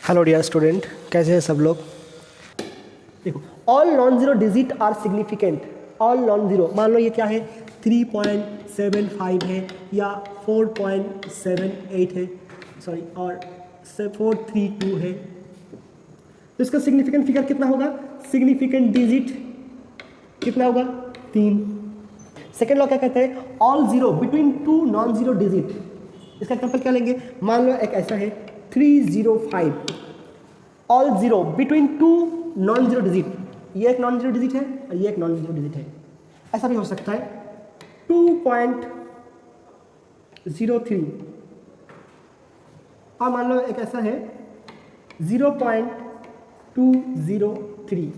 Hello dear student, कैसे हैं सब लोग। देखो, all non zero digit are significant. All non zero, मान लो ये क्या है, 3.75 है या 4.78 है, सॉरी, और 432 है, तो इसका सिग्निफिकेंट फिगर कितना होगा, सिग्निफिकेंट डिजिट कितना होगा, 3। सेकेंड लॉ क्या कहते हैं, all zero between two non zero digit. इसका एग्जाम्पल क्या लेंगे, मान लो एक ऐसा है 305, all zero between two non zero digit, ये एक नॉन जीरो डिजिट है और ये एक नॉन जीरो डिजिट है। ऐसा भी हो सकता है 2.03, और मान लो एक ऐसा है 0.203।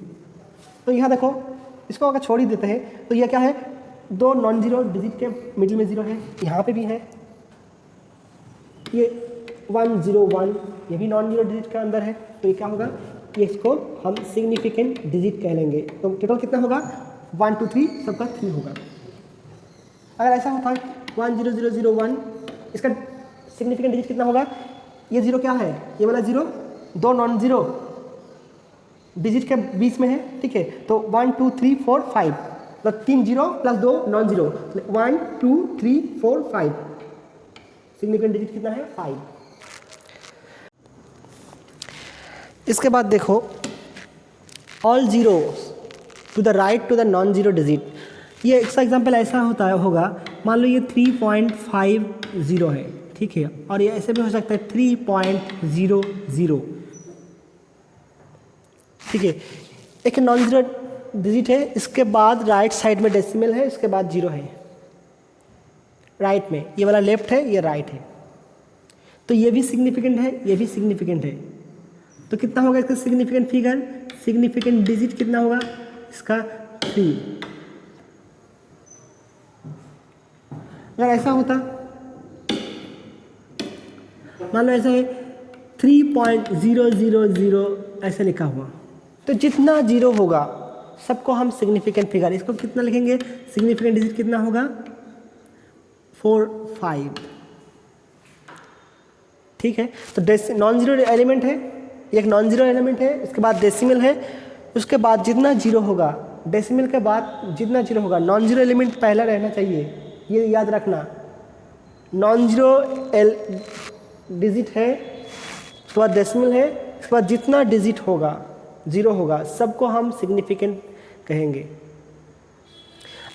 तो यहाँ देखो, इसको अगर छोड़ ही देते हैं तो यह क्या है, दो नॉन जीरो डिजिट के मिडिल में जीरो है, यहाँ पे भी है, ये 101, ये भी नॉन जीरो डिजिट के अंदर है, तो ये क्या होगा, ये इसको हम सिग्निफिकेंट डिजिट कह लेंगे। तो टोटल कितना होगा, 1 2 3, सबका 3 होगा। अगर ऐसा होता है 10001, इसका सिग्निफिकेंट डिजिट कितना होगा, ये जीरो क्या है, ये वाला जीरो दो नॉन जीरो डिजिट के बीच में है, ठीक है, तो 1 2 3 4 5, मतलब 3 zero plus 2 non zero, 1 2 3 4 5, significant digit कितना है, 5। इसके बाद देखो, all zero to the right to the non zero digit. ये इसका एग्जाम्पल ऐसा होगा, मान लो ये 3.50 है, ठीक है, और ये ऐसे भी हो सकता है 3.00, ठीक है। एक नॉन जीरो डिजिट है, इसके बाद राइट साइड में डेसिमल है, इसके बाद जीरो है राइट में, ये वाला लेफ्ट है, ये राइट है, तो ये भी सिग्निफिकेंट है, ये भी सिग्निफिकेंट है। तो कितना होगा इसका सिग्निफिकेंट फिगर, सिग्निफिकेंट डिजिट कितना होगा इसका, 3। अगर ऐसा होता, मान लो ऐसा है 3.000 ऐसे लिखा हुआ, तो जितना जीरो होगा सबको हम सिग्निफिकेंट फिगर, इसको कितना लिखेंगे, सिग्निफिकेंट डिजिट कितना होगा, 4 5, ठीक है। तो नॉन जीरो एलिमेंट है, एक नॉन जीरो एलिमेंट है, उसके बाद डेसिमल है, उसके बाद जितना जीरो होगा, डेसिमल के बाद जितना जीरो होगा, नॉन जीरो एलिमेंट पहला रहना चाहिए, ये याद रखना। नॉन जीरो डिजिट है, उसके बाद डेसिमल है, उसके बाद जितना डिजिट होगा, जीरो होगा, सबको हम सिग्निफिकेंट कहेंगे।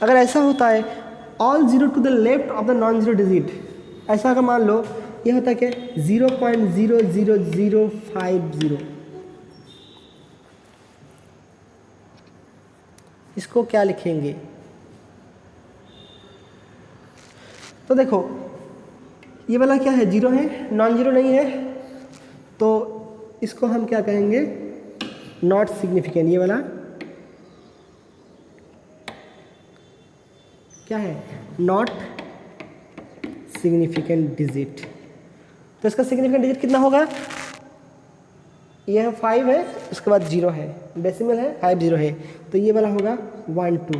अगर ऐसा होता है all zero to the left of the non zero digit, ऐसा अगर मान लो ये होता है कि 0.00050, इसको क्या लिखेंगे, तो देखो ये वाला क्या है, जीरो है, नॉन जीरो नहीं है, तो इसको हम क्या कहेंगे, नॉट सिग्निफिकेंट। ये वाला क्या है, नॉट सिग्निफिकेंट डिजिट। तो इसका सिग्निफिकेंट डिजिट कितना होगा, यह 5 है, उसके बाद जीरो है, डेसिमल है, 5 0 है, तो ये वाला होगा 1 2,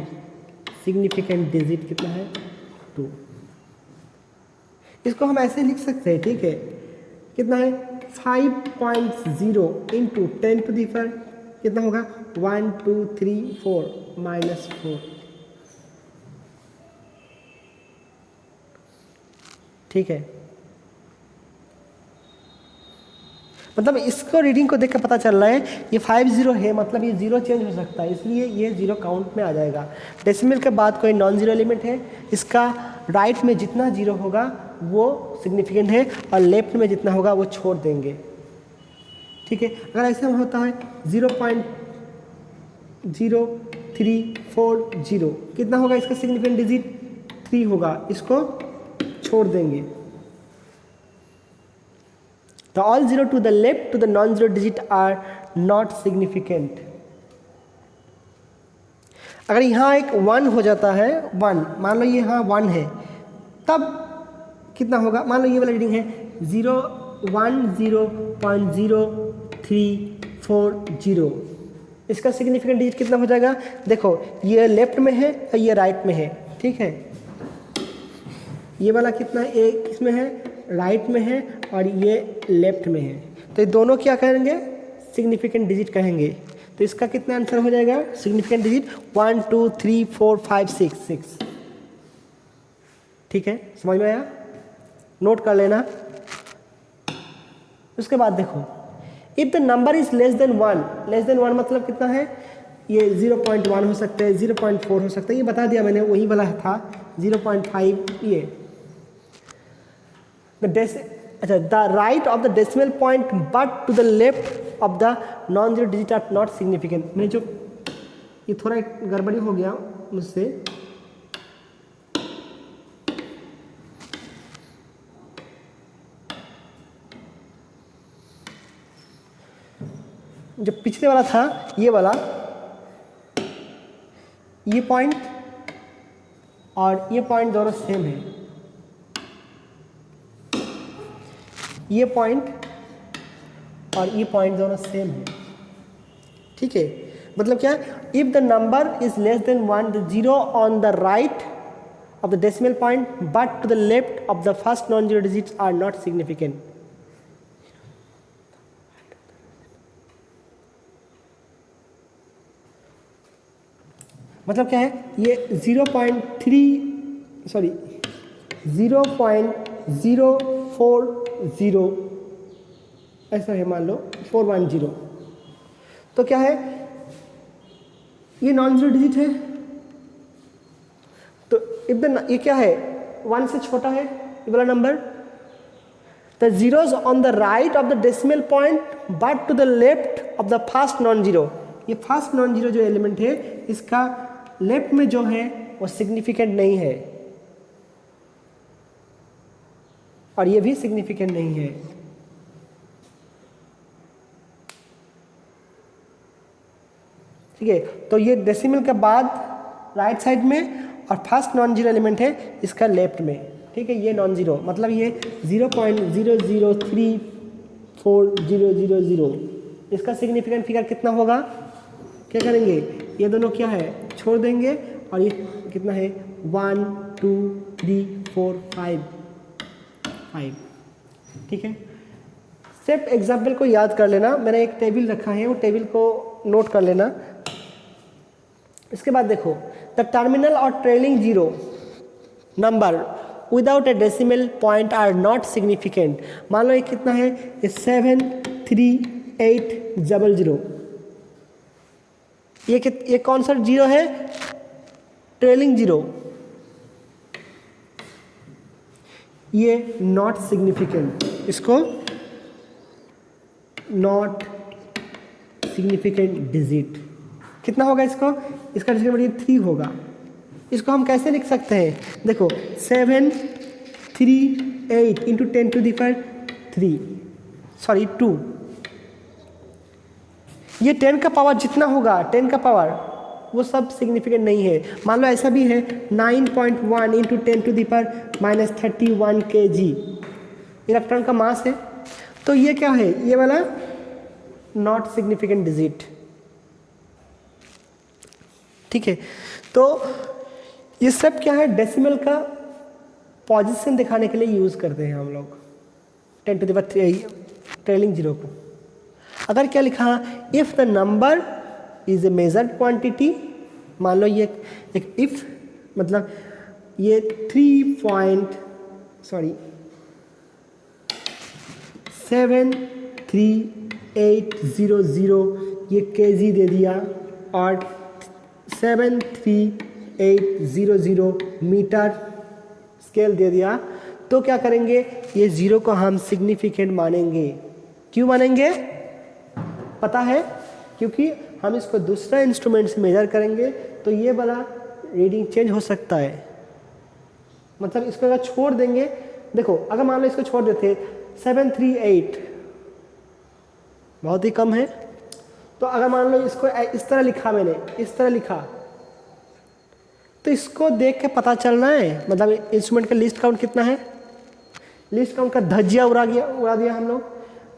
सिग्निफिकेंट डिजिट कितना है, 2। इसको हम ऐसे लिख सकते हैं, ठीक है, कितना है, 5.0 इंटू 10 टू दी पावर कितना होगा, 1 2 3 4 -4, ठीक है। मतलब इसको रीडिंग को देख कर पता चल रहा है ये 5 0 है, मतलब ये जीरो चेंज हो सकता है, इसलिए ये जीरो काउंट में आ जाएगा। डेसिमल के बाद कोई नॉन जीरो एलिमेंट है, इसका राइट में जितना जीरो होगा वो सिग्निफिकेंट है, और लेफ्ट में जितना होगा वो छोड़ देंगे, ठीक है। अगर ऐसा होता है 0.0340, कितना होगा इसका सिग्निफिकेंट डिजिट, 3 होगा, इसको छोड़ देंगे। तो all zero to the left to the non zero digit are not significant. अगर यहाँ एक 1 हो जाता है, 1 मान लो ये यहाँ 1 है, तब कितना होगा, मान लो ये वाला रीडिंग है 010.0340, इसका सिग्निफिकेंट डिजिट कितना हो जाएगा, देखो ये लेफ्ट में है और ये राइट में है, ठीक है। ये वाला कितना है, ए किसमें है, राइट में है, और ये लेफ्ट में है। तो ये दोनों क्या कहेंगे, सिग्निफिकेंट डिजिट कहेंगे। तो इसका कितना आंसर हो जाएगा, सिग्निफिकेंट डिजिट 1 2 3 4 5 6। ठीक है, समझ में आया, नोट कर लेना। उसके बाद देखो, if the number is less than 1 मतलब कितना है, ये 0.1 हो सकता है, 0.4 हो सकता है, ये बता दिया मैंने, वही वाला था 0.5 ये। अच्छा, the right of the decimal point but to the left of the non zero digit are not significant. मैं जो ये थोड़ा गड़बड़ी हो गया मुझसे, जो पिछले वाला था ये वाला, ये पॉइंट और ये पॉइंट दोनों सेम है, ये पॉइंट और ये पॉइंट दोनों सेम है। ठीक है, मतलब क्या, if the number is less than 1 the zero on the right of the decimal point but to the left of the first non zero digits are not significant. मतलब क्या है, ये 0.040 ऐसा है, मान लो 410। तो क्या है, ये नॉन जीरो डिजिट है, तो इफ द ये क्या है, 1 से छोटा है ये वाला number, the zeros on the right of the decimal point but to the left of the first non zero. ये फर्स्ट नॉन जीरो जो एलिमेंट है, इसका लेफ्ट में जो है वो सिग्निफिकेंट नहीं है, और ये भी सिग्निफिकेंट नहीं है। ठीक है, तो ये डेसिमल के बाद राइट साइड में, और फर्स्ट नॉन जीरो एलिमेंट है इसका लेफ्ट में। ठीक है, ये नॉन जीरो मतलब ये 0.003400, इसका सिग्निफिकेंट फिगर कितना होगा, क्या करेंगे, ये दोनों क्या है, छोड़ देंगे, और ये कितना है 1 2 3 4 5। ठीक है, सिर्फ एग्जाम्पल को याद कर लेना, मैंने एक टेबल रखा है, वो टेबल को नोट कर लेना। इसके बाद देखो, द टर्मिनल और trailing zero number without a decimal point are not significant. मान लो ये कितना है, ये 73800। ये कौन सा जीरो है, ट्रेलिंग जीरो, ये नॉट सिग्निफिकेंट, इसको नॉट सिग्निफिकेंट डिजिट। कितना होगा इसको, इसका डिजिट 3 होगा। इसको हम कैसे लिख सकते हैं, देखो 738 इंटू 10 टू द पावर 2। ये 10 का पावर जितना होगा, 10 का पावर वो सब सिग्निफिकेंट नहीं है। मान लो ऐसा भी है 9.1 into 10 to the power -31 kg electron का मास है, तो ये क्या है, ये वाला नॉट सिग्निफिकेंट डिजिट। ठीक है, तो ये सब क्या है, डेसिमल का पोजीशन दिखाने के लिए यूज़ करते हैं हम लोग 10 to the power 3 trailing zero को। अगर क्या लिखा, if the number is a measured quantity, मान लो ये एक इफ़ मतलब ये 73800 ये kg दे दिया, और 73800 मीटर स्केल दे दिया, तो क्या करेंगे, ये जीरो को हम सिग्निफिकेंट मानेंगे। क्यों मानेंगे पता है, क्योंकि हम इसको दूसरा इंस्ट्रूमेंट से मेजर करेंगे तो ये वाला रीडिंग चेंज हो सकता है। मतलब इसको अगर छोड़ देंगे, देखो अगर मान लो इसको छोड़ देते 738 बहुत ही कम है, तो अगर मान लो इसको इस तरह लिखा, मैंने इस तरह लिखा, तो इसको देख के पता चलना है, मतलब इंस्ट्रूमेंट का लिस्ट काउंट कितना है, लिस्ट काउंट का धज्जिया उड़ा दिया हम लोग।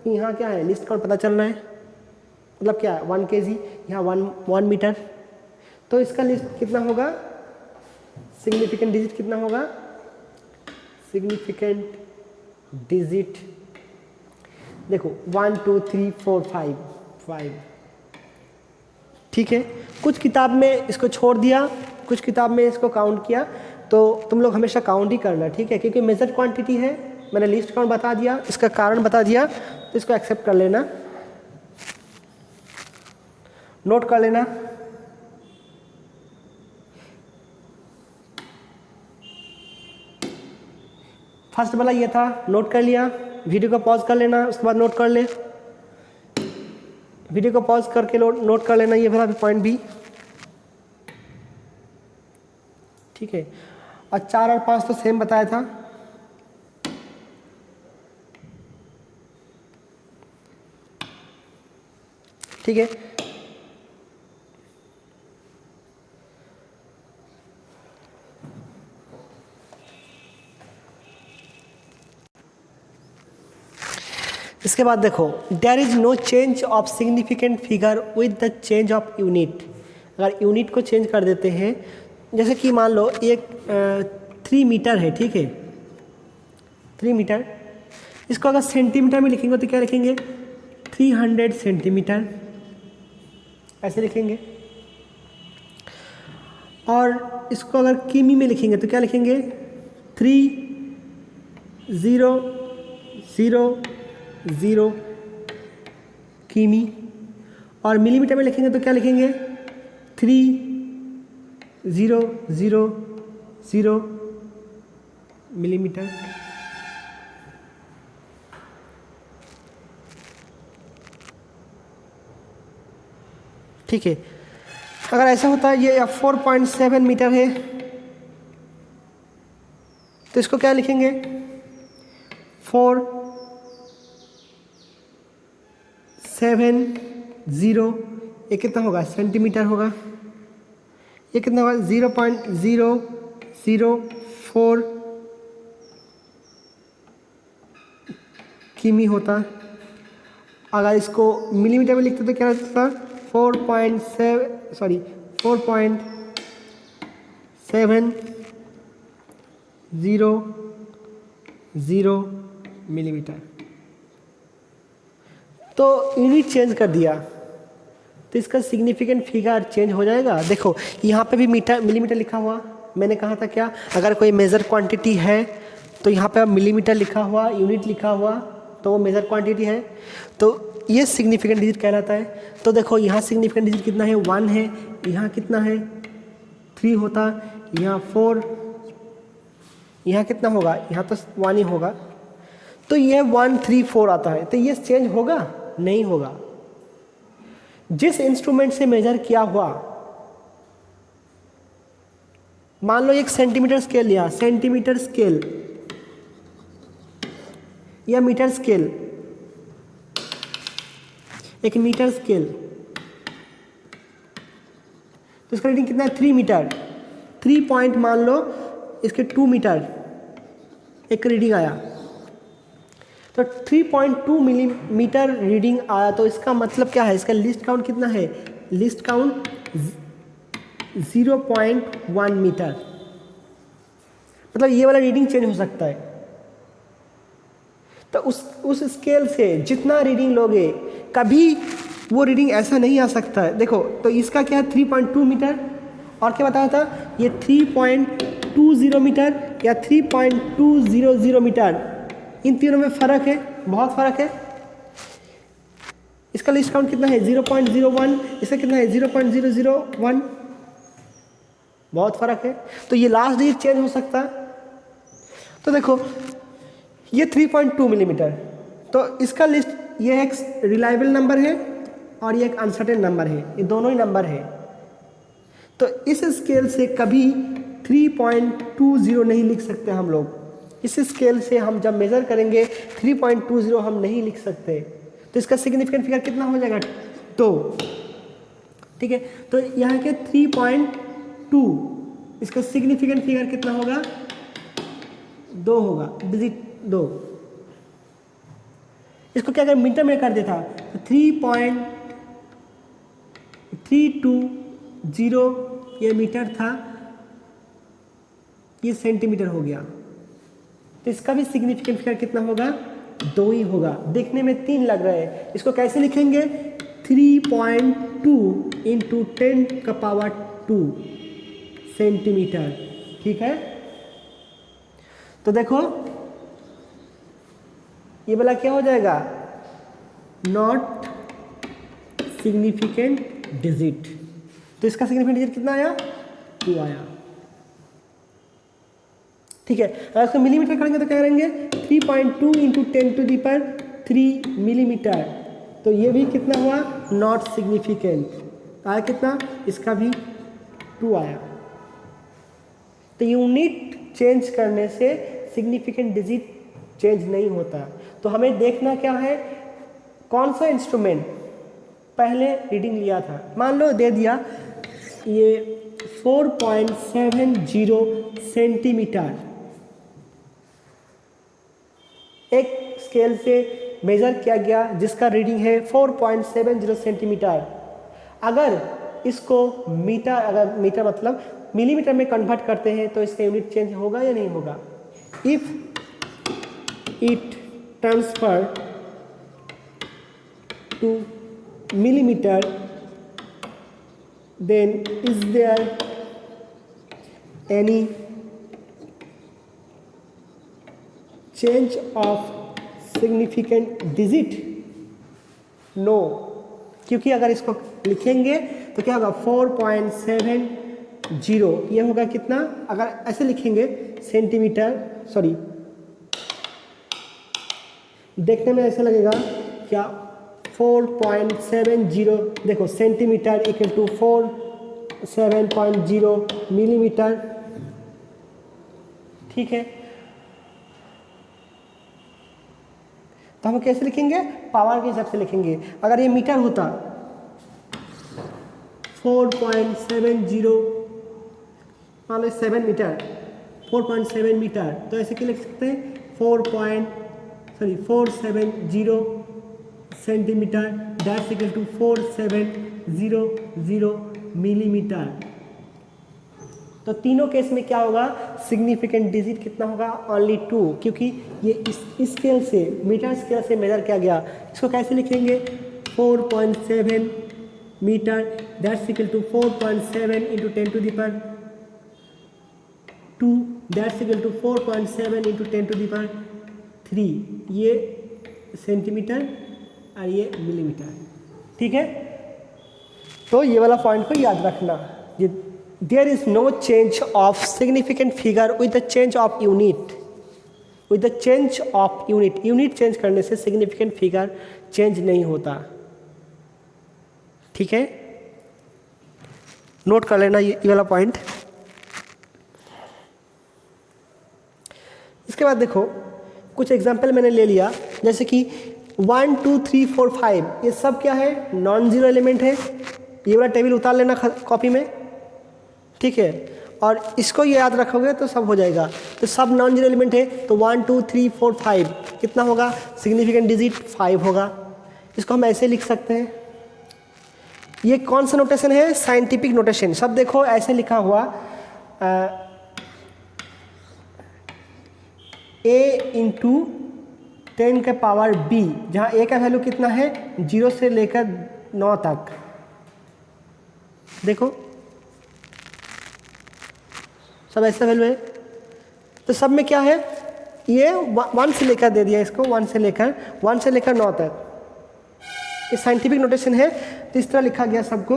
यहाँ क्या है, लिस्ट काउंट पता चलना है, मतलब क्या है 1 kg, यहाँ 1 मीटर, तो इसका लिस्ट कितना होगा, सिग्निफिकेंट डिजिट कितना होगा सिग्निफिकेंट डिजिट देखो 1 2 3 4 5 5। ठीक है, कुछ किताब में इसको छोड़ दिया, कुछ किताब में इसको काउंट किया, तो तुम लोग हमेशा काउंट ही करना, ठीक है, क्योंकि मेजर क्वांटिटी है। मैंने लिस्ट काउंट बता दिया, इसका कारण बता दिया, तो इसको एक्सेप्ट कर लेना, नोट कर लेना। फर्स्ट वाला ये था, नोट कर लिया। वीडियो को पॉज कर लेना, उसके बाद नोट कर ले। वीडियो को पॉज करके नोट कर लेना ये वाला भी पॉइंट भी, ठीक है। और 4 और 5 तो सेम बताया था। ठीक है, इसके बाद देखो, there is no change of significant figure with the change of unit. अगर यूनिट को चेंज कर देते हैं, जैसे कि मान लो एक 3 मीटर है, ठीक है, 3 मीटर, इसको अगर सेंटीमीटर में लिखेंगे तो क्या लिखेंगे, 300 सेंटीमीटर, ऐसे लिखेंगे। और इसको अगर किमी में लिखेंगे तो क्या लिखेंगे, 3,0,0,0 किमी। और मिलीमीटर में लिखेंगे तो क्या लिखेंगे, 3,0,0,0 मिलीमीटर। ठीक है, अगर ऐसा होता है ये 4.7 मीटर है, तो इसको क्या लिखेंगे, 470, ये कितना होगा, सेंटीमीटर होगा। ये कितना होगा, 0.004 किमी होता। अगर इसको मिलीमीटर में लिखते तो क्या होता, 4.700 मिलीमीटर। तो यूनिट चेंज कर दिया तो इसका सिग्निफिकेंट फिगर चेंज हो जाएगा। देखो यहाँ पे भी मिलीमीटर लिखा हुआ, मैंने कहा था क्या, अगर कोई मेजर क्वांटिटी है तो यहाँ पे मिलीमीटर लिखा हुआ, यूनिट लिखा हुआ, तो वो मेजर क्वांटिटी है, तो ये सिग्निफिकेंट डिजिट कहलाता है। तो देखो यहाँ सिग्निफिकेंट डिजिट कितना है, 1 है, यहाँ कितना है, 3 होता, यहाँ 4, यहाँ कितना होगा, यहाँ तो 1 ही होगा, तो ये 1 3 4 आता है। तो ये चेंज होगा, नहीं होगा। जिस इंस्ट्रूमेंट से मेजर किया हुआ, मान लो एक सेंटीमीटर स्केल लिया, सेंटीमीटर स्केल या मीटर स्केल, एक मीटर स्केल, तो इसका रीडिंग कितना है, 3 मीटर। 3 पॉइंट मान लो इसके 2 मीटर एक रीडिंग आया, तो 3.2 मिलीमीटर रीडिंग आया। तो इसका मतलब क्या है, इसका लिस्ट काउंट कितना है, लिस्ट काउंट 0.1 मीटर। मतलब ये वाला रीडिंग चेंज हो सकता है। तो उस स्केल से जितना रीडिंग लोगे, कभी वो रीडिंग ऐसा नहीं आ सकता है। देखो तो इसका क्या है, 3.2 मीटर, और क्या बताया था, ये 3.20 मीटर या 3.200 मीटर। इन तीनों में फ़र्क है, बहुत फ़र्क है। इसका लिस्ट काउंट कितना है, 0.01, इसका कितना है, 0.001, बहुत फ़र्क है। तो ये लास्ट डिजिट चेंज हो सकता है। तो देखो ये 3.2 मिलीमीटर, तो इसका लिस्ट, ये एक रिलायबल नंबर है और ये एक अनसर्टेन नंबर है, ये दोनों ही नंबर है। तो इस स्केल से कभी 3.20 नहीं लिख सकते हम लोग। इस स्केल से हम जब मेज़र करेंगे 3.20 हम नहीं लिख सकते। तो इसका सिग्निफिकेंट फिगर कितना हो जाएगा, 2। ठीक है, तो यहाँ के 3.2, इसका सिग्निफिकेंट फिगर कितना होगा, 2 होगा, डिजिट 2। इसको क्या अगर मीटर में कर देता तो 3.320 ये मीटर था, ये सेंटीमीटर हो गया। तो तो इसका भी सिग्निफिकेंट फिगर कितना होगा, 2 ही होगा। देखने में 3 लग रहा है, इसको कैसे लिखेंगे, 3.2 इंटू 10⁻² सेंटीमीटर। ठीक है, तो देखो ये वाला क्या हो जाएगा, नॉट सिग्निफिकेंट डिजिट। तो इसका सिग्निफिकेंट डिजिट कितना आया, 2 आया। ठीक है, अगर इसको मिलीमीटर करेंगे तो क्या करेंगे, 3.2 इंटू 10⁻³ मिलीमीटर। तो ये भी कितना हुआ, नॉट सिग्निफिकेंट। आया कितना, इसका भी 2 आया। तो यूनिट चेंज करने से सिग्निफिकेंट डिजिट चेंज नहीं होता। तो हमें देखना क्या है, कौन सा इंस्ट्रूमेंट पहले रीडिंग लिया था। मान लो दे दिया ये 4.70 सेंटीमीटर, एक स्केल से मेजर किया गया जिसका रीडिंग है 4.70 सेंटीमीटर। अगर इसको मीटर, अगर मीटर मतलब मिलीमीटर में कन्वर्ट करते हैं तो इसका यूनिट चेंज होगा या नहीं होगा। If it transfer to millimeter, then is there any change of significant digit? No, क्योंकि अगर इसको लिखेंगे तो क्या होगा, 4.70 ये होगा कितना, अगर ऐसे लिखेंगे सेंटीमीटर, सॉरी देखने में ऐसा लगेगा क्या, 4.70 देखो सेंटीमीटर इक्वल टू 7.0 मिलीमीटर। ठीक है, तो हम कैसे लिखेंगे, पावर के हिसाब से लिखेंगे। अगर ये मीटर होता 4.70 मान लो 7 मीटर, 4.7 मीटर, तो ऐसे क्या लिख सकते हैं, 470 centimetre that's equal to 4700 millimetre. तो तीनों केस में क्या होगा, सिग्निफिकेंट डिजिट कितना होगा, ओनली 2, क्योंकि ये इस स्केल से, मीटर स्केल से मेजर किया गया। इसको कैसे लिखेंगे, 4.7 metre that's equal to 4.7 into 10⁻², that's equal to 4.7 into 10⁻³ ये सेंटीमीटर और ये मिलीमीटर। ठीक है, तो ये वाला पॉइंट को याद रखना, there is no change of significant figure with the change of unit, with the change of unit. Unit change करने से सिग्निफिकेंट फिगर चेंज नहीं होता। ठीक है, नोट कर लेना ये वाला पॉइंट। इसके बाद देखो कुछ एग्जाम्पल मैंने ले लिया, जैसे कि 1 2 3 4 5 ये सब क्या है, नॉन जीरो एलिमेंट है। ये वाला टेबल उतार लेना कॉपी में। ठीक है, और इसको ये याद रखोगे तो सब हो जाएगा। तो सब नॉन जीरो एलिमेंट है, तो 1 2 3 4 5 कितना होगा, सिग्निफिकेंट डिजिट 5 होगा। इसको हम ऐसे लिख सकते हैं। ये कौन सा नोटेशन है, साइंटिफिक नोटेशन। सब देखो ऐसे लिखा हुआ a इंटू 10⁻b, जहाँ a का वैल्यू कितना है, 0 से लेकर 9 तक। देखो सब ऐसा वैल्यू है। तो सब में क्या है, ये 1 से लेकर दे दिया इसको, 1 से लेकर 9 तक। ये साइंटिफिक नोटेशन है, तो इस तरह लिखा गया सबको।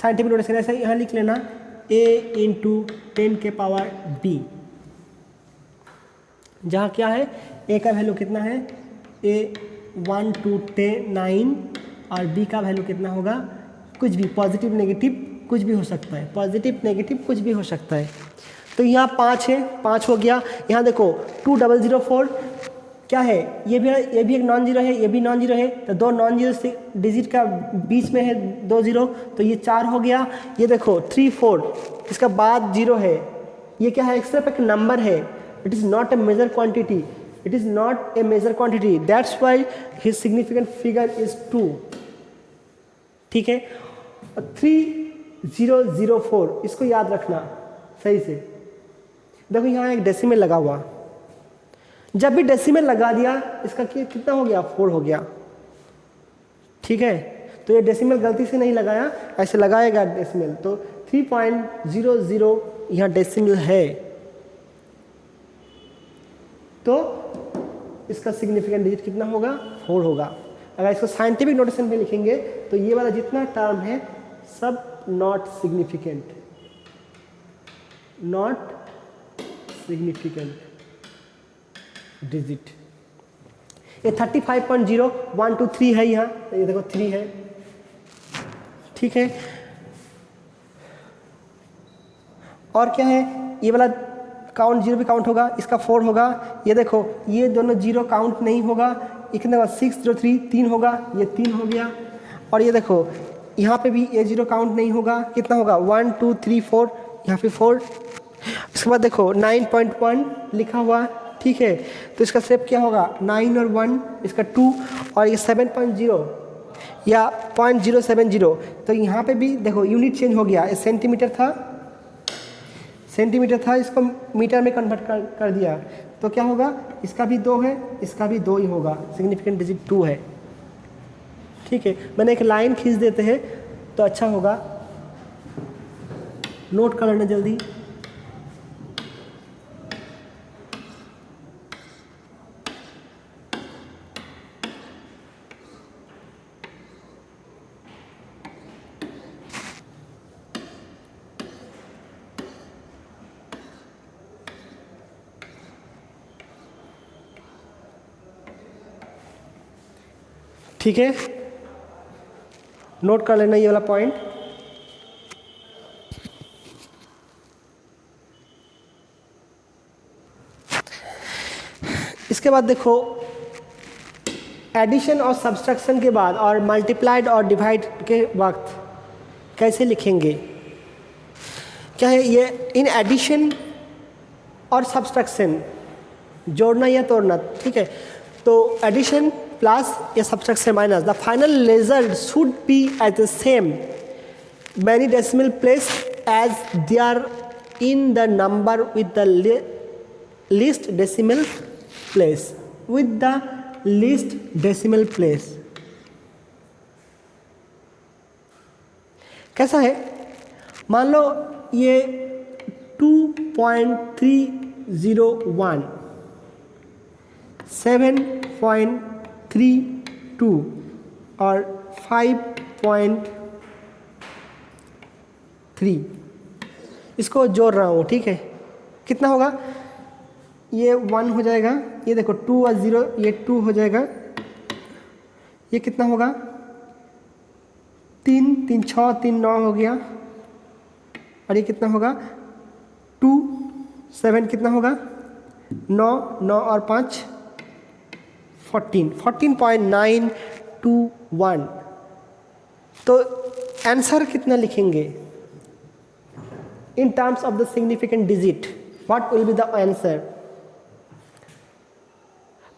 साइंटिफिक नोटेशन ऐसा यहाँ लिख लेना, a इंटू 10⁻b, जहाँ क्या है, a का वैल्यू कितना है, a 1 to 9 और b का वैल्यू कितना होगा, कुछ भी, पॉजिटिव नेगेटिव कुछ भी हो सकता है, पॉजिटिव नेगेटिव कुछ भी हो सकता है। तो यहाँ 5 है, 5 हो गया। यहाँ देखो 2004 क्या है, ये भी एक नॉन जीरो है, ये भी नॉन जीरो है। तो 2 नॉन जीरो से डिजिट का बीच में है 2 जीरो, तो ये 4 हो गया। ये देखो 3 4 इसका बाद 0 है, ये क्या है, सिर्फ एक नंबर है। It is not a major quantity, it is not a major quantity, that's why his significant figure is 2। ठीक है, 3004 इसको याद रखना, सही से। देखो यहाँ एक डेसिमल लगा हुआ, जब भी डेसिमल लगा दिया इसका कितना हो गया, 4 हो गया। ठीक है, तो ये डेसिमल गलती से नहीं लगाया, ऐसे लगाएगा डेसिमल, तो 3.00 यहाँ डेसिमल है, तो इसका सिग्निफिकेंट डिजिट कितना होगा, 4 होगा। अगर इसको साइंटिफिक नोटेशन में लिखेंगे तो ये वाला जितना टर्म है सब not significant, not significant digit. ये 35.0 1 2 3 है यहाँ, ये देखो 3 है। ठीक है, और क्या है, ये वाला काउंट 0 भी काउंट होगा, इसका 4 होगा। ये देखो ये दोनों 0 काउंट नहीं होगा, कितने होगा 603 3 होगा, ये 3 हो गया। और ये देखो यहाँ पे भी ये 0 काउंट नहीं होगा, कितना होगा 1 2 3 4, यहाँ पे 4। इसके बाद देखो 9.1 लिखा हुआ, ठीक है, तो इसका शेप क्या होगा 9 और 1, इसका 2, और ये 7.0 या 0.070, तो यहाँ पे भी देखो यूनिट चेंज हो गया, सेंटीमीटर था, इसको मीटर में कन्वर्ट कर दिया, तो क्या होगा, इसका भी 2 है, इसका भी 2 ही होगा, सिग्निफिकेंट डिजिट 2 है। ठीक है, मैंने एक लाइन खींच देते हैं तो अच्छा होगा, नोट कर लेना जल्दी। ठीक है, नोट कर लेना ये वाला पॉइंट। इसके बाद देखो एडिशन और सब्सट्रैक्शन के बाद और मल्टीप्लाइड और डिवाइड के वक्त कैसे लिखेंगे, क्या है ये, इन एडिशन और सब्सट्रैक्शन जोड़ना या तोड़ना। ठीक है, तो एडिशन प्लस या subtraction minus, the final result should be at the same many decimal place as they are in the number with the least decimal place, with the least decimal place. कैसा है, मान लो ये 2.301 7.32 और 5.3 इसको जोड़ रहा हूँ। ठीक है, कितना होगा, ये 1 हो जाएगा, ये देखो 2 और 0 ये 2 हो जाएगा, ये कितना होगा 3 3 6 3 9 हो गया, और ये कितना होगा 2 7 कितना होगा 9 9 और 5 14.921। तो आंसर कितना लिखेंगे in terms of the significant digit, what will be the answer.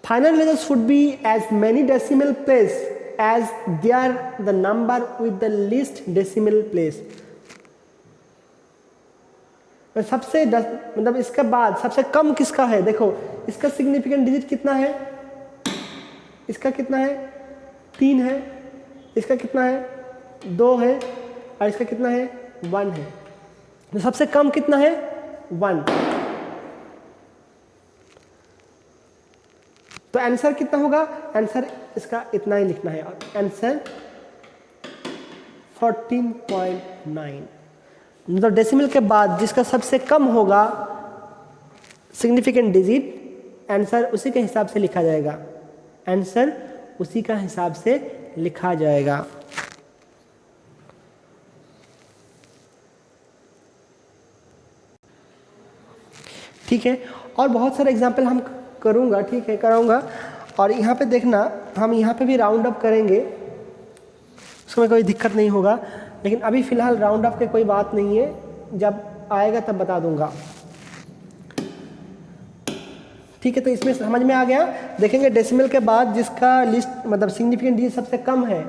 Final result should be as many decimal place as they are the number with the least decimal place. सबसे मतलब इसके बाद सबसे कम किसका है, देखो इसका सिग्निफिकेंट डिजिट कितना है, इसका कितना है 3 है, इसका कितना है 2 है, और इसका कितना है 1 है, तो सबसे कम कितना है 1। तो आंसर कितना होगा, आंसर इसका इतना ही लिखना है, आंसर 14.9। मतलब डेसिमल के बाद जिसका सबसे कम होगा सिग्निफिकेंट डिजिट, आंसर उसी के हिसाब से लिखा जाएगा, आंसर उसी का हिसाब से लिखा जाएगा। ठीक है, और बहुत सारे एग्जाम्पल हम करूँगा, ठीक है कराऊँगा, और यहाँ पे देखना हम यहाँ पे भी राउंड अप करेंगे, उसमें कोई दिक्कत नहीं होगा, लेकिन अभी फ़िलहाल राउंड अप की कोई बात नहीं है, जब आएगा तब बता दूंगा। ठीक है, तो इसमें समझ में आ गया। देखेंगे डेसिमल के बाद जिसका लिस्ट मतलब सिग्निफिकेंट डिजिट सबसे कम है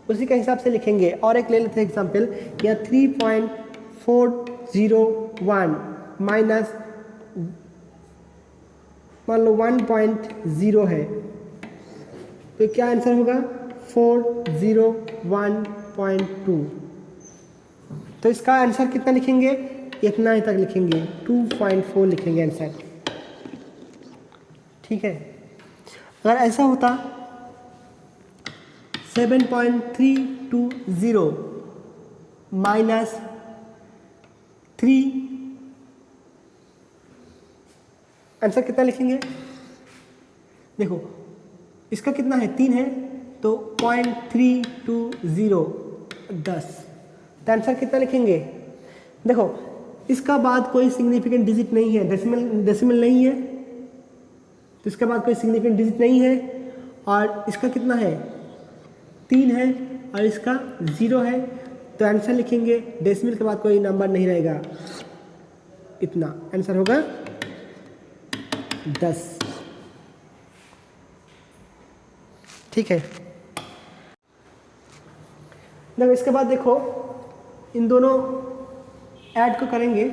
उसी के हिसाब से लिखेंगे। और एक ले लेते हैं एग्जाम्पल, यहाँ 3.40 1 माइनस मान लो 1.0 है, तो क्या आंसर होगा 401.2। तो इसका आंसर कितना लिखेंगे, इतना ही तक लिखेंगे, 2.4 लिखेंगे आंसर। ठीक है, अगर ऐसा होता 7.320 माइनस 3, आंसर कितना लिखेंगे, देखो इसका कितना है 3 है, तो 0.320 10, तो आंसर कितना लिखेंगे, देखो इसका बाद कोई सिग्निफिकेंट डिजिट नहीं है, डेसिमल नहीं है, तो इसके बाद कोई सिग्निफिकेंट डिजिट नहीं है, और इसका कितना है 3 है और इसका 0 है, तो आंसर लिखेंगे डेसिमल के बाद कोई नंबर नहीं रहेगा, इतना आंसर होगा 10। ठीक है, जब इसके बाद देखो इन दोनों ऐड को करेंगे,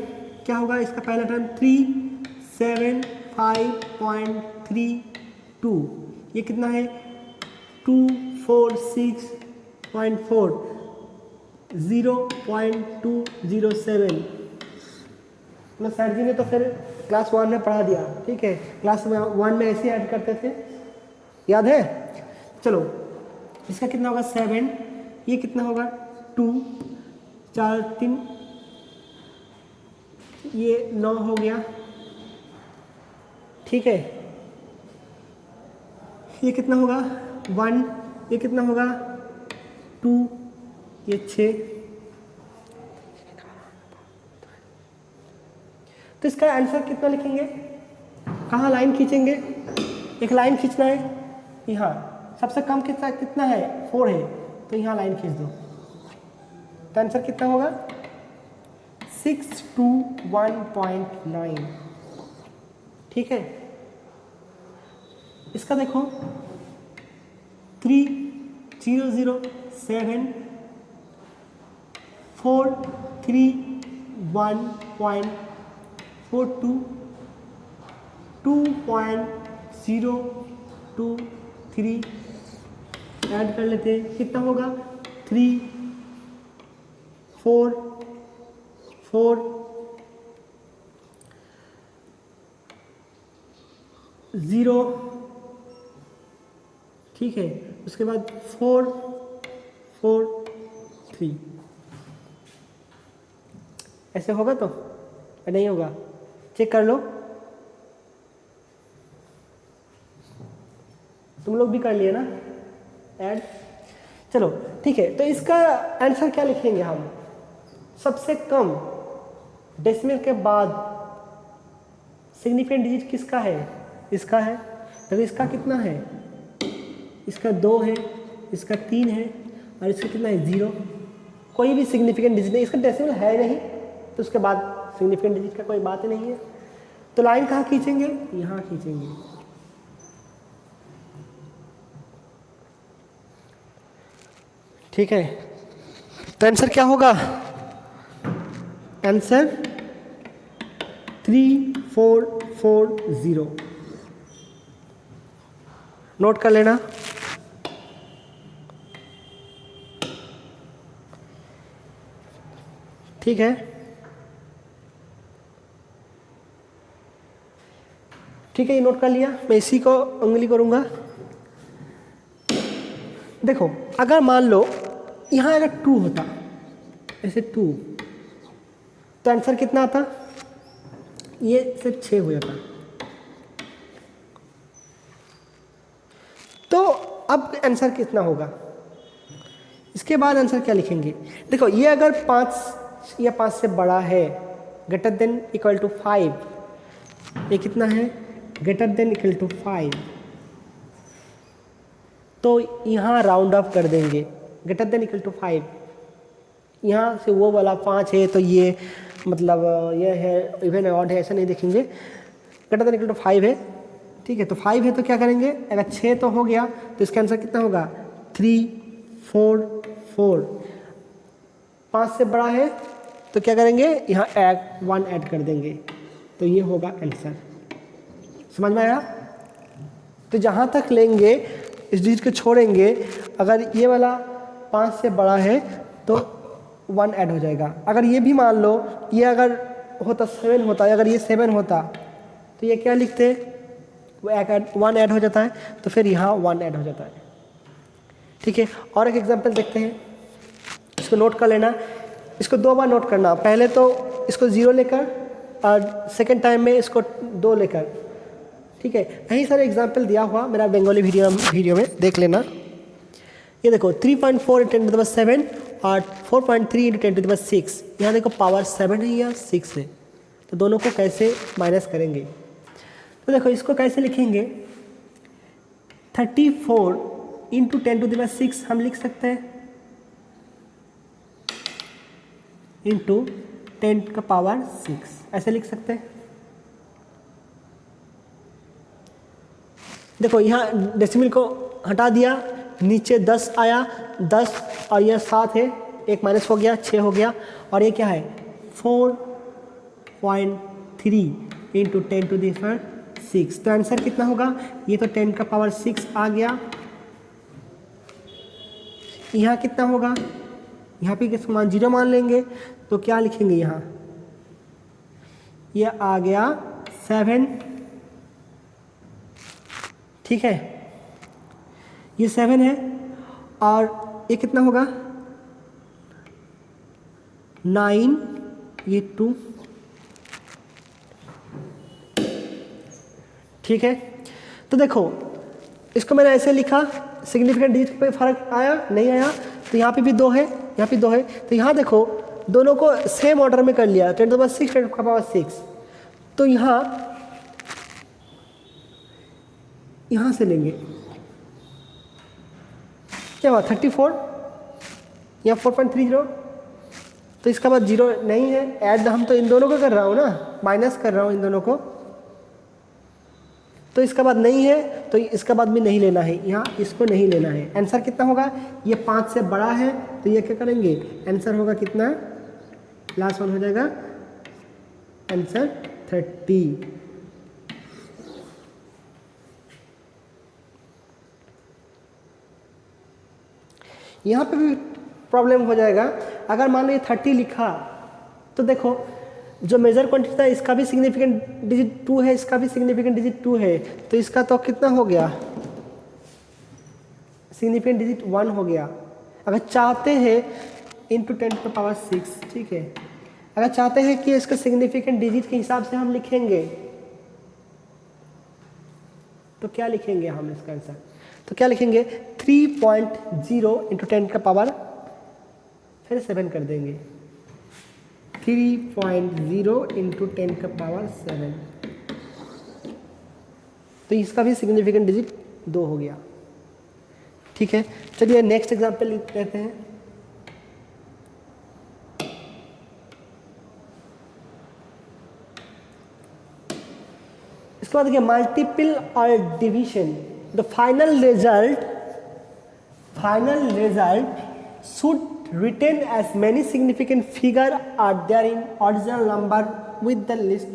क्या होगा, इसका पहला टर्म 375.32, ये कितना है 246.4, 0.207। मतलब सर जी ने तो फिर क्लास 1 में पढ़ा दिया, ठीक है, क्लास 1 में ऐसे ऐड करते थे, याद है। चलो इसका कितना होगा 7, ये कितना होगा 2, 4 3, ये 9 हो गया, ठीक है, ये कितना होगा 1, ये कितना होगा 2, ये 6, तो इसका आंसर कितना लिखेंगे, कहाँ लाइन खींचेंगे, एक लाइन खींचना है यहाँ, सबसे कम कितना है 4 है, तो यहाँ लाइन खींच दो, तो आंसर कितना होगा 621.9। ठीक है, इसका देखो 3007.431.42, 2.023 ऐड कर लेते हैं, कितना होगा 3 4 4 0, ठीक है, उसके बाद 4 4 3, ऐसे होगा तो नहीं होगा, चेक कर लो, तुम लोग भी कर लिए ना ऐड। चलो ठीक है, तो इसका आंसर क्या लिखेंगे हम, सबसे कम डेसिमल के बाद सिग्निफिकेंट डिजिट किसका है, इसका है, तो इसका कितना है, इसका 2 है, इसका 3 है, और इसका कितना है 0, कोई भी सिग्निफिकेंट डिजिट नहीं, इसका डेसिमल है नहीं, तो उसके बाद सिग्निफिकेंट डिजिट का कोई बात ही नहीं है, तो लाइन कहाँ खींचेंगे, यहाँ खींचेंगे। ठीक है, तो आंसर क्या होगा, आंसर 3440, नोट कर लेना। ठीक है, ठीक है, ये नोट कर लिया, मैं इसी को उंगली करूँगा। देखो अगर मान लो यहाँ अगर 2 होता, ऐसे 2, तो आंसर कितना आता, ये सिर्फ 6 हो जाता। तो अब आंसर कितना होगा, इसके बाद आंसर क्या लिखेंगे, देखो ये अगर 5 या 5 से बड़ा है, ग्रेटर देन इक्वल टू 5, ये कितना है ग्रेटर देन इक्वल टू 5, तो यहाँ राउंड ऑफ कर देंगे, ग्रेटर देन इक्वल टू 5, यहाँ से वो वाला 5 है, तो ये मतलब ये है इवन ऑड है, ऐसा नहीं देखेंगे, ग्रेटर देन इक्वल टू 5 है, ठीक है, तो 5 है तो क्या करेंगे, अगर 6 तो हो गया, तो इसका आंसर कितना होगा 3 4 4, 5 से बड़ा है तो तो क्या करेंगे, यहाँ ऐड 1 ऐड कर देंगे, तो ये होगा आंसर। समझ में आया? तो जहाँ तक लेंगे इस डिजिट को छोड़ेंगे, अगर ये वाला 5 से बड़ा है तो 1 ऐड हो जाएगा। अगर ये भी मान लो ये अगर होता 7 होता है, अगर ये 7 होता तो ये क्या लिखते, वो 1 ऐड हो जाता है, तो फिर यहाँ 1 ऐड हो जाता है। ठीक है, और एक एग्जांपल देखते हैं, इसको नोट कर लेना, इसको 2 बार नोट करना, पहले तो इसको 0 लेकर और सेकेंड टाइम में इसको 2 लेकर। ठीक है, यही सारे एग्जांपल दिया हुआ मेरा बंगाली वीडियो में देख लेना। ये देखो 3.4 × 10⁻7 और 4.3 × 10⁻6, यहाँ देखो पावर 7 है या 6 है, तो दोनों को कैसे माइनस करेंगे। तो देखो इसको कैसे लिखेंगे, 34 × 10⁻6 हम लिख सकते हैं इंटू 10⁻6, ऐसे लिख सकते हैं। देखो यहाँ डेसिमल को हटा दिया, नीचे 10 आया, 10 और यह 7 है, एक माइनस हो गया, 6 हो गया, और ये क्या है 4.3 × 10⁻6, तो आंसर कितना होगा, ये तो 10⁻6 आ गया। यहाँ कितना होगा, यहाँ पे किस मान 0 मान लेंगे, तो क्या लिखेंगे यहाँ, ये आ गया 7। ठीक है, ये 7 है, और ये कितना होगा 9, ये 2। ठीक है, तो देखो इसको मैंने ऐसे लिखा, सिग्निफिकेंट डिजिट पे फर्क आया नहीं आया, तो यहाँ पे भी 2 है, यहाँ पे 2 है, तो यहाँ देखो दोनों को सेम ऑर्डर में कर लिया, 10⁻6 10⁻6, तो यहाँ से लेंगे, क्या हुआ 34 या 4.30, तो इसका बाद 0 नहीं है, ऐड हम तो इन दोनों को कर रहा हूँ ना, माइनस कर रहा हूँ इन दोनों को, तो इसका बाद नहीं है, तो इसका बाद भी नहीं लेना है, यहाँ इसको नहीं लेना है। आंसर कितना होगा, ये 5 से बड़ा है, तो ये क्या करेंगे, आंसर होगा कितना, लास्ट वन हो जाएगा आंसर 30। यहाँ पे भी प्रॉब्लम हो जाएगा, अगर मान लो ये 30 लिखा, तो देखो जो मेजर क्वांटिटी था इसका भी सिग्निफिकेंट डिजिट 2 है, इसका भी सिग्निफिकेंट डिजिट 2 है, तो इसका तो कितना हो गया, सिग्निफिकेंट डिजिट 1 हो गया। अगर चाहते हैं इंटू 10⁻6, ठीक है, अगर चाहते हैं कि इसका सिग्निफिकेंट डिजिट के हिसाब से हम लिखेंगे, तो क्या लिखेंगे हम इसका आंसर, तो क्या लिखेंगे 3.0 × 10⁻, फिर 7 कर देंगे, 3.0 × 10⁻7, तो इसका भी सिग्निफिकेंट डिजिट 2 हो गया। ठीक है, चलिए नेक्स्ट एग्जांपल लेते हैं। इसके बाद देखिए मल्टीपल और division, the final result should written as many significant figure are there in original number with the list.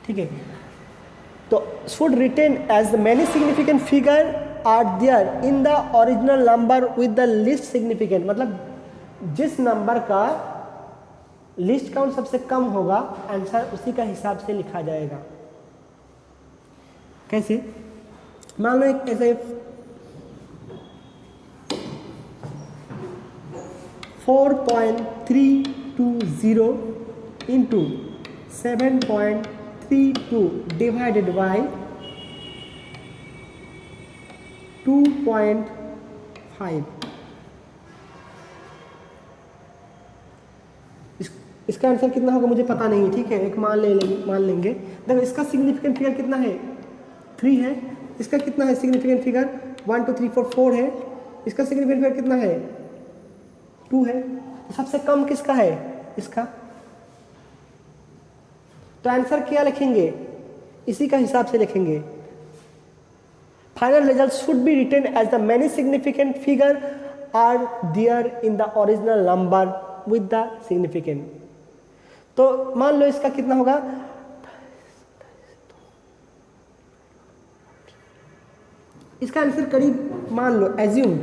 ठीक है, तो should written as many significant figure are there in the original number with the least significant, मतलब जिस number का list count सबसे कम होगा answer उसी का हिसाब से लिखा जाएगा। कैसे, मान लो एक ऐसे 4.320 इंटू 7.32 डिवाइडेड बाई 2.5, इसका आंसर कितना होगा मुझे पता नहीं। ठीक है, एक मान लेंगे। देखो इसका सिग्निफिकेंट फिगर कितना है 3 है, इसका कितना है सिग्निफिकेंट फिगर 1 2 3 4 4 है, इसका सिग्निफिकेंट फिगर कितना है 2 है, तो सबसे कम किसका है इसका, तो आंसर क्या लिखेंगे इसी का हिसाब से लिखेंगे। Final result should be written as the many significant figure are there in the original number with the significant. तो मान लो इसका कितना होगा, इसका आंसर करीब मान लो एज्यूम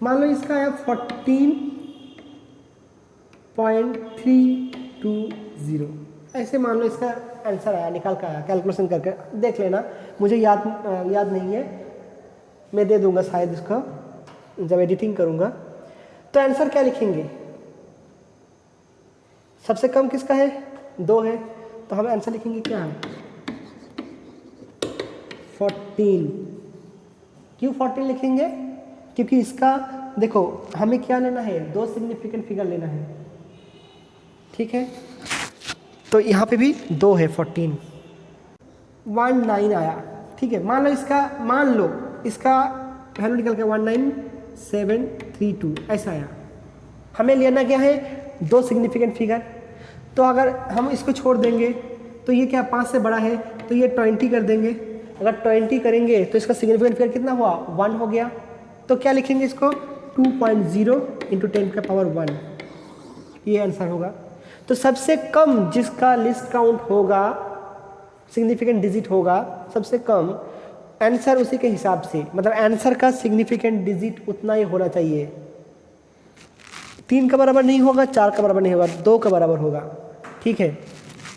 मान लो इसका है 14.320, ऐसे मान लो इसका आंसर आया, निकाल कर आया, कैलकुलेशन करके देख लेना, मुझे याद नहीं है, मैं दे दूंगा शायद इसको जब एडिटिंग करूंगा। तो आंसर क्या लिखेंगे, सबसे कम किसका है, 2 है, तो हम आंसर लिखेंगे क्या, 14। क्यों 14 लिखेंगे, क्योंकि इसका देखो हमें क्या लेना है, 2 सिग्निफिकेंट फिगर लेना है, ठीक है। तो यहाँ पे भी 2 है, 14 19 आया, ठीक है। मान लो इसका वैल्यू निकल के 19732 ऐसा आया। हमें लेना क्या है, 2 सिग्निफिकेंट फिगर। तो अगर हम इसको छोड़ देंगे तो ये क्या 5 से बड़ा है, तो ये 20 कर देंगे। अगर 20 करेंगे तो इसका सिग्निफिकेंट फिगर कितना हुआ, 1 हो गया। तो क्या लिखेंगे इसको, 2.0 × 10⁻1, ये आंसर होगा। तो सबसे कम जिसका लिस्ट काउंट होगा, सिग्निफिकेंट डिजिट होगा सबसे कम, आंसर उसी के हिसाब से, मतलब आंसर का सिग्निफिकेंट डिजिट उतना ही होना चाहिए, 3 का बराबर नहीं होगा, 4 का बराबर नहीं होगा, 2 का बराबर होगा, ठीक है।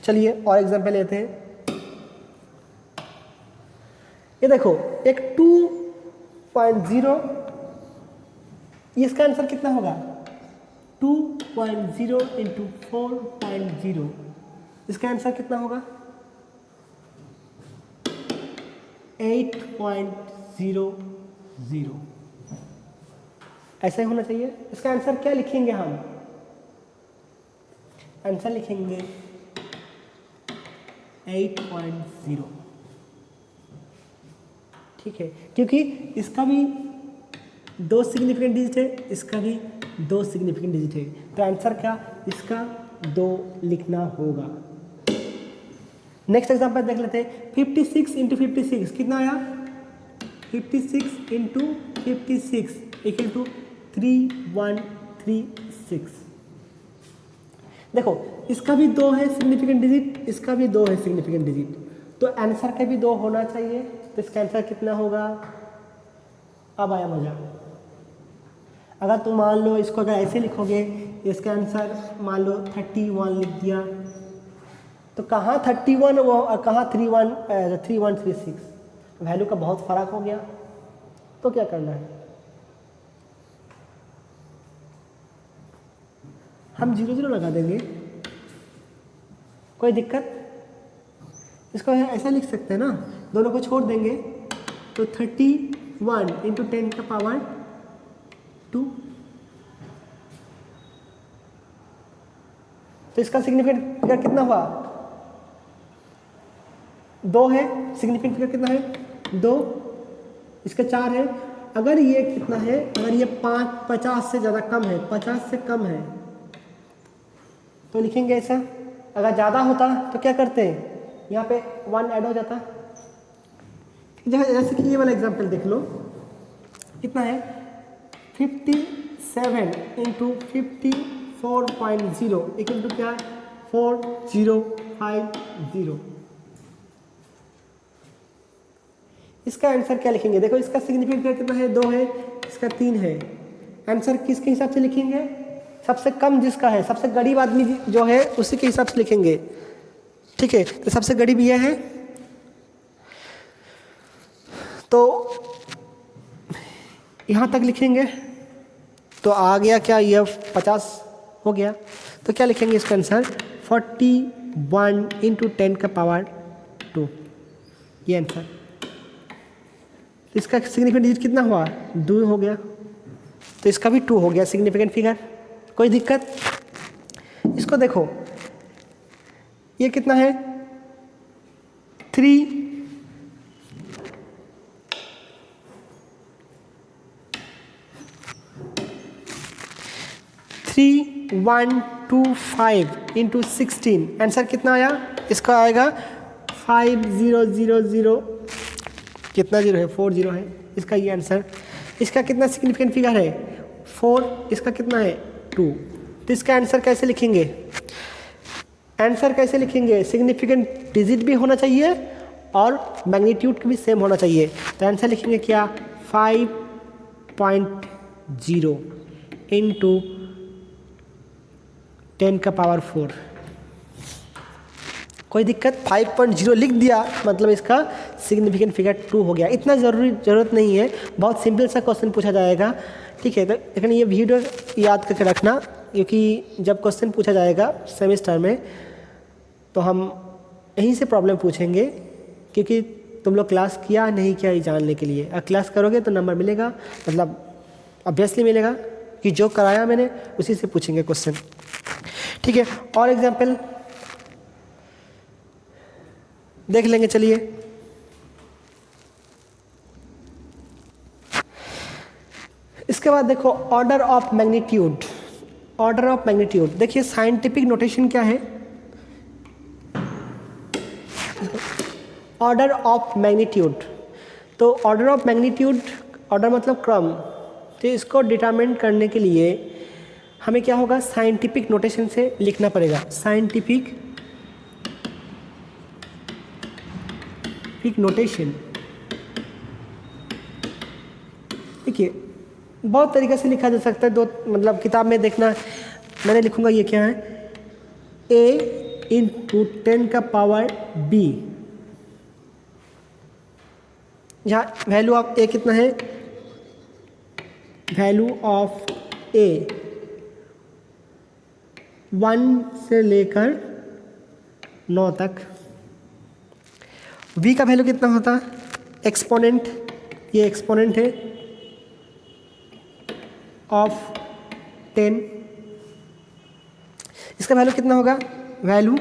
चलिए और एग्जांपल लेते हैं। ये देखो एक 2.0, इसका आंसर कितना होगा, 2.0 × 4.0, इसका आंसर कितना होगा, 8.00, ऐसा ही होना चाहिए। इसका आंसर क्या लिखेंगे हम, आंसर लिखेंगे 8.0, ठीक है, क्योंकि इसका भी 2 सिग्निफिकेंट डिजिट है, इसका भी 2 सिग्निफिकेंट डिजिट है, तो आंसर क्या, इसका 2 लिखना होगा। नेक्स्ट एग्जांपल देख लेते हैं। 56 × 56 कितना आया, 56 × 56 = 3136। देखो इसका भी 2 है सिग्निफिकेंट डिजिट, इसका भी 2 है सिग्निफिकेंट डिजिट, तो आंसर का भी 2 होना चाहिए। तो इसका आंसर कितना होगा, अब आया मजा। अगर तुम मान लो इसको अगर ऐसे लिखोगे, इसका आंसर मान लो 31 लिख दिया, तो कहाँ 31 और कहाँ 3136, वैल्यू का बहुत फर्क हो गया। तो क्या करना है, हम 0 लगा देंगे, कोई दिक्कत, इसको ऐसा लिख सकते हैं ना, दोनों को छोड़ देंगे तो 31 × 10⁻², तो इसका सिग्निफिकेंट फिगर कितना हुआ, 2 है, सिग्निफिकेंट फिगर कितना है, 2, इसका 4 है। अगर ये कितना है, अगर ये 50 से ज़्यादा कम है, 50 से कम है, तो लिखेंगे ऐसा। अगर ज़्यादा होता तो क्या करते हैं, यहाँ पे 1 ऐड हो जाता। जैसे कि ये वाला एग्जाम्पल देख लो, कितना है, 57 × 54.0 = क्या, 4050। इसका आंसर क्या लिखेंगे, देखो इसका सिग्निफिकेंट कितना है, 2 है, इसका 3 है। आंसर किसके हिसाब से लिखेंगे, सबसे कम जिसका है, सबसे गरीब आदमी जो है उसी के हिसाब से लिखेंगे, ठीक है। तो सबसे गरीब ये है, तो यहाँ तक लिखेंगे, तो आ गया क्या, ये 50 हो गया। तो क्या लिखेंगे इसका आंसर, 41 × 10⁻², ये आंसर। इसका सिग्निफिकेंट डिजिट कितना हुआ, 2 हो गया, तो इसका भी 2 हो गया सिग्निफिकेंट फिगर, कोई दिक्कत। इसको देखो ये कितना है, 3125 × 16, आंसर कितना आया, इसका आएगा 5000, कितना जीरो है, 4 जीरो है, इसका ये आंसर। इसका कितना सिग्निफिकेंट फिगर है, 4, इसका कितना है 2। तो इसका आंसर कैसे लिखेंगे, आंसर कैसे लिखेंगे, सिग्निफिकेंट डिजिट भी होना चाहिए और मैग्नीट्यूड भी सेम होना चाहिए। तो आंसर लिखेंगे क्या, 5.0 इंटू 10 का पावर 4। कोई दिक्कत, 5.0 लिख दिया मतलब इसका सिग्निफिकेंट फिगर 2 हो गया। इतना ज़रूरत नहीं है, बहुत सिंपल सा क्वेश्चन पूछा जाएगा, ठीक है। तो लेकिन ये वीडियो याद करके रखना, क्योंकि जब क्वेश्चन पूछा जाएगा सेमेस्टर में तो हम यहीं से प्रॉब्लम पूछेंगे, क्योंकि तुम लोग क्लास किया नहीं किया ये जानने के लिए। अगर क्लास करोगे तो नंबर मिलेगा, मतलब ऑब्वियसली मिलेगा कि जो कराया मैंने उसी से पूछेंगे क्वेश्चन, ठीक है। और एग्जाम्पल देख लेंगे, चलिए। इसके बाद देखो order of magnitude. Order of magnitude देखिए, साइंटिफिक नोटेशन क्या है, ऑर्डर ऑफ मैग्नीट्यूड। तो ऑर्डर ऑफ मैग्नीट्यूड, ऑर्डर मतलब क्रम, तो इसको डिटरमाइन करने के लिए हमें क्या होगा, साइंटिफिक नोटेशन से लिखना पड़ेगा। साइंटिफिक नोटेशन, देखिए बहुत तरीके से लिखा जा सकता है। दो मतलब किताब में देखना, मैंने लिखूंगा ये क्या है, a इंटू 10 का पावर b, जहाँ वैल्यू ऑफ a कितना है, वैल्यू ऑफ a 1 से लेकर 9 तक। v का वैल्यू कितना होता है, एक्सपोनेंट, ये एक्सपोनेंट है ऑफ 10, इसका वैल्यू कितना होगा, वैल्यू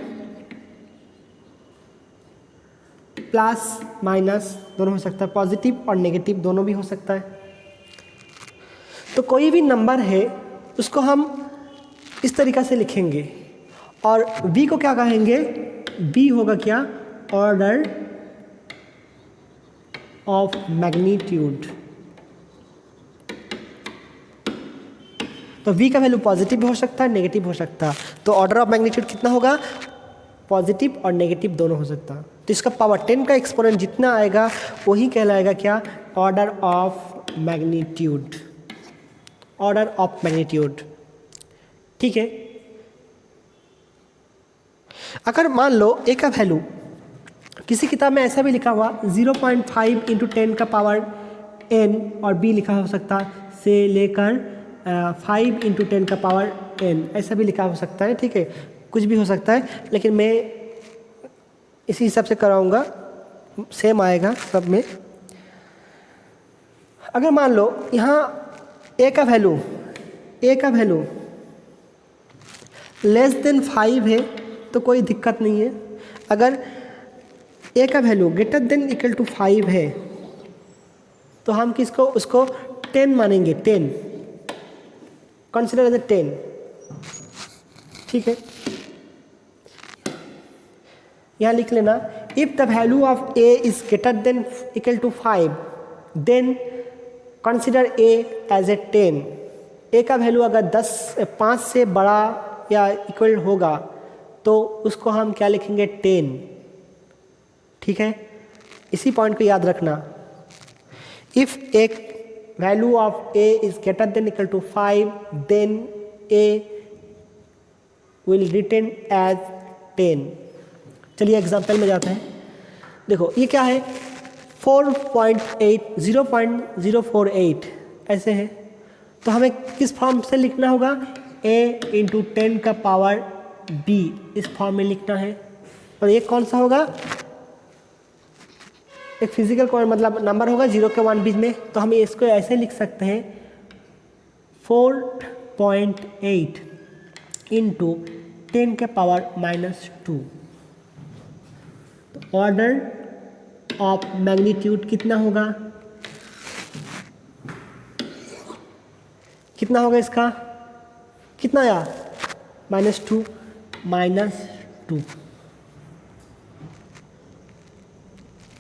प्लस माइनस दोनों हो सकता है, पॉजिटिव और नेगेटिव दोनों भी हो सकता है। तो कोई भी नंबर है उसको हम इस तरीक़ा से लिखेंगे, और v को क्या कहेंगे, v होगा क्या, ऑर्डर ऑफ मैग्नीट्यूड। तो v का वैल्यू पॉजिटिव भी हो सकता है, नेगेटिव हो सकता है। तो ऑर्डर ऑफ मैग्नीट्यूड कितना होगा, पॉजिटिव और नेगेटिव दोनों हो सकता है। तो इसका पावर 10 का एक्सपोनेंट जितना आएगा वही कहलाएगा क्या, order of magnitude, order of magnitude, ठीक है। अगर मान लो a का वैल्यू, किसी किताब में ऐसा भी लिखा हुआ 0.5 इंटू 10 का पावर n, और b लिखा हो सकता से लेकर 5 इंटू 10 का पावर n, ऐसा भी लिखा हो सकता है, ठीक है, कुछ भी हो सकता है। लेकिन मैं इसी हिसाब से कराऊंगा, सेम आएगा सब में। अगर मान लो यहाँ a का वैल्यू लेस देन 5 है तो कोई दिक्कत नहीं है। अगर a का value greater than equal to 5 है तो हम किसको, उसको 10 मानेंगे, 10 कंसिडर एज ए 10, ठीक है। यहाँ लिख लेना, if the value of a is greater than equal to 5 then consider a as a 10। a का वैल्यू अगर 5 से बड़ा या इक्वल होगा तो उसको हम क्या लिखेंगे, 10, ठीक है। इसी पॉइंट को याद रखना, इफ एक value of a is greater than equal to 5 then a will written as 10। चलिए एग्जाम्पल में जाते हैं। देखो ये क्या है, 0.48 ऐसे है, तो हमें किस फॉर्म से लिखना होगा, a इंटू 10 का पावर b, इस फॉर्म में लिखना है। और ये कौन सा होगा, एक फिजिकल मतलब नंबर होगा 0 के 1 बीच में, तो हम इसको ऐसे लिख सकते हैं 4.8 इंटू 10 के पावर -2। तो ऑर्डर ऑफ मैग्नीट्यूड कितना होगा, कितना होगा इसका, कितना आया, -2 -2।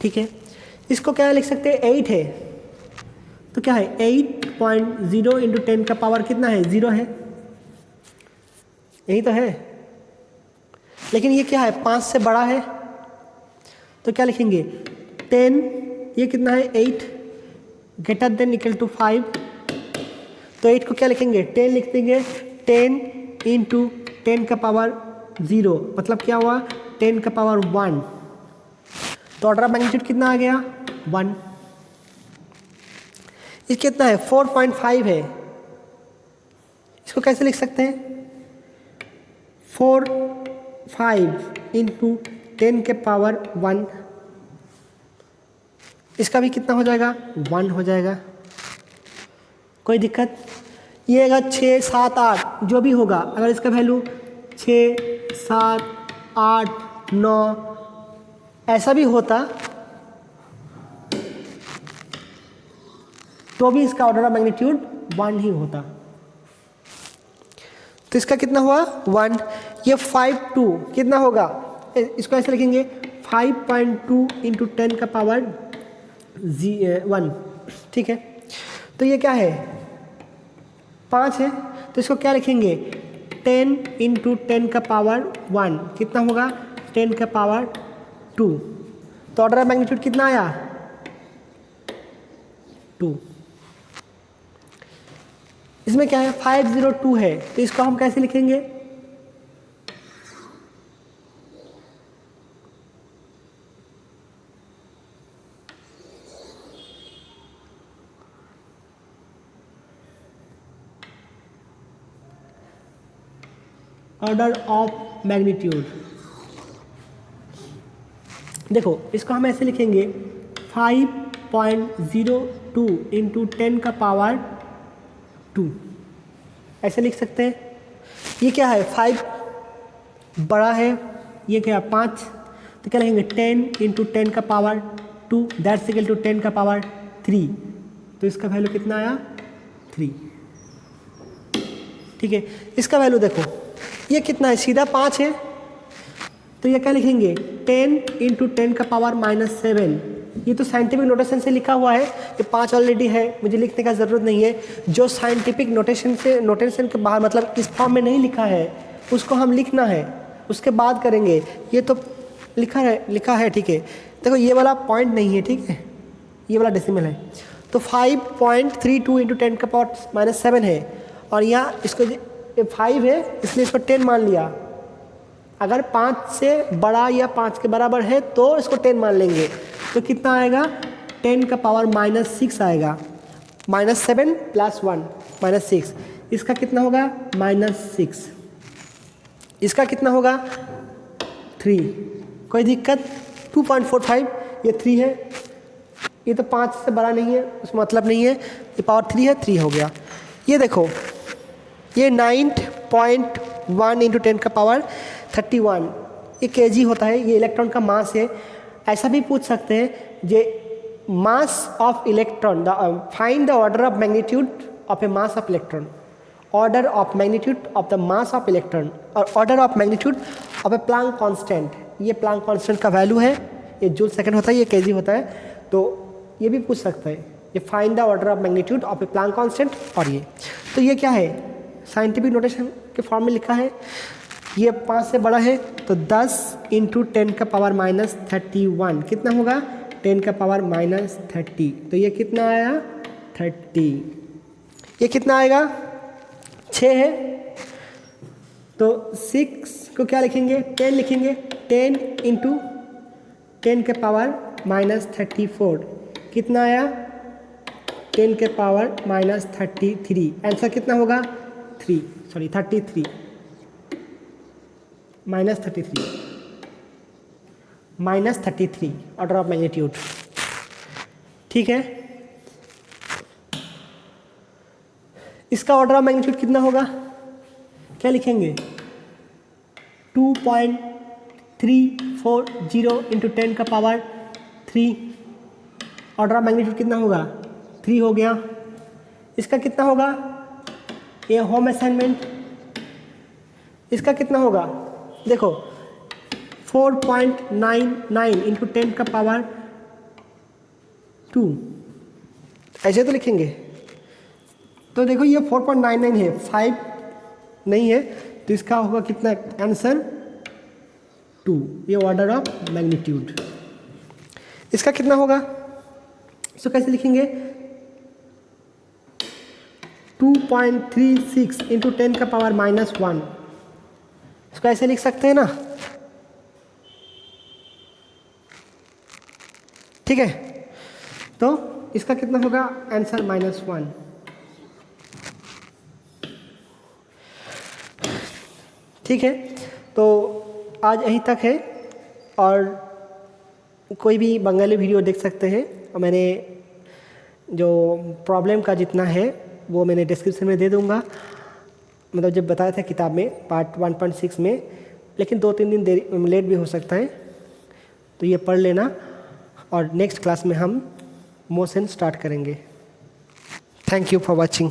ठीक है, इसको क्या लिख सकते हैं, 8 है तो क्या है 8.0 इंटू 10 का पावर कितना है, 0 है, यही तो है। लेकिन ये क्या है, 5 से बड़ा है तो क्या लिखेंगे 10, ये कितना है 8 ग्रेटर देन इक्वल टू 5, तो 8 को क्या लिखेंगे 10 लिख देंगे, 10 इंटू 10 का पावर 0 मतलब क्या हुआ 10 का पावर 1, तो ऑर्डर ऑफ मैग्नीट्यूड कितना आ गया 1। ये कितना है 4.5 है, इसको कैसे लिख सकते हैं 4/5 इंटू 10 के पावर 1, इसका भी कितना हो जाएगा 1 हो जाएगा, कोई दिक्कत। ये अगर 6, 7, 8 जो भी होगा, अगर इसका वैल्यू 6, 7, 8, 9 ऐसा भी होता तो भी इसका ऑर्डर ऑफ मैग्नीट्यूड 1 ही होता। तो इसका कितना हुआ 1, ये 5/2 कितना होगा, इसको ऐसे लिखेंगे 5.2 इंटू 10 का पावर 1, ठीक है। तो ये क्या है 5 है तो इसको क्या लिखेंगे 10 इंटू 10 का पावर 1 कितना होगा 10 का पावर 2, तो ऑर्डर ऑफ मैग्नीट्यूड कितना आया 2। इसमें क्या है 502 है तो इसको हम कैसे लिखेंगे ऑर्डर ऑफ मैग्नीट्यूड, देखो इसको हम ऐसे लिखेंगे 5.02 इंटू 10 का पावर 2 ऐसे लिख सकते हैं। ये क्या है 5 बड़ा है, ये क्या है 5 तो क्या लिखेंगे 10 इंटू 10 का पावर 2 दैट्स इक्वल टू 10 का पावर 3, तो इसका वैल्यू कितना आया 3, ठीक है। इसका वैल्यू देखो ये कितना है सीधा 5 है तो ये क्या लिखेंगे 10 इंटू 10 का पावर -7, ये तो साइंटिफिक नोटेशन से लिखा हुआ है, ये 5 ऑलरेडी है मुझे लिखने का ज़रूरत नहीं है। जो साइंटिफिक नोटेशन के बाहर मतलब इस फॉर्म में नहीं लिखा है उसको हम लिखना है, उसके बाद करेंगे। ये तो लिखा है ठीक है। देखो ये वाला पॉइंट नहीं है ठीक है, ये वाला डेसिमल है, तो 5.32 इंटू 10 का पावर -7 है और यहाँ इसको 5 है इसलिए इसको 10 मान लिया। अगर 5 से बड़ा या 5 के बराबर है तो इसको 10 मान लेंगे, तो कितना आएगा 10 का पावर -6 आएगा, -7 + 1 -6, इसका कितना होगा -6, इसका कितना होगा 3, कोई दिक्कत। 2.45 ये 3 है, ये तो 5 से बड़ा नहीं है उस मतलब नहीं है, ये पावर 3 है 3 हो गया। ये देखो ये 9.1 इंटू 10 का पावर 31 ये kg होता है, ये इलेक्ट्रॉन का मास है। ऐसा भी पूछ सकते हैं जे mass of electron find the order of magnitude of a mass of electron, order of magnitude of the mass of electron और order of magnitude of a Planck constant. ये प्लांक कांस्टेंट का वैल्यू है, ये joule second होता है, ये kg होता है, तो ये भी पूछ सकते हैं ये find the order of magnitude of a Planck constant. और ये तो ये क्या है साइंटिफिक नोटेशन के फॉर्म में लिखा है, ये 5 से बड़ा है तो 10 इंटू 10 का पावर -31 कितना होगा 10 का पावर -30, तो ये कितना आया 30, ये कितना आएगा 6 है तो 6 को क्या लिखेंगे 10 लिखेंगे, 10 इंटू 10 के पावर -34 कितना आया 10 के पावर -33, आंसर कितना होगा 33 -33 ऑर्डर ऑफ मैग्नीट्यूड, ठीक है। इसका ऑर्डर ऑफ मैग्नीट्यूड कितना होगा क्या लिखेंगे 2.340 इंटू 10 का पावर 3, ऑर्डर ऑफ मैग्नीट्यूड कितना होगा 3 हो गया। इसका कितना होगा ये होम असाइनमेंट, इसका कितना होगा देखो 4.99 इंटू 10 का पावर 2, ऐसे तो लिखेंगे। तो देखो ये 4.99 है, 5 नहीं है, तो इसका होगा कितना आंसर 2, ये ऑर्डर ऑफ मैग्नीट्यूड। इसका कितना होगा, इसको कैसे लिखेंगे 2.36 इंटू 10 का पावर -1, इसको ऐसे लिख सकते हैं ना, ठीक है। तो इसका कितना होगा आंसर -1। ठीक है, तो आज यहीं तक है, और कोई भी बंगाली वीडियो देख सकते हैं, और मैंने जो प्रॉब्लम का जितना है वो मैंने डिस्क्रिप्शन में दे दूंगा, मतलब जब बताया था किताब में पार्ट 1.6 में, लेकिन 2-3 दिन देरी लेट भी हो सकता है, तो ये पढ़ लेना, और नेक्स्ट क्लास में हम मोशन स्टार्ट करेंगे। Thank you for watching.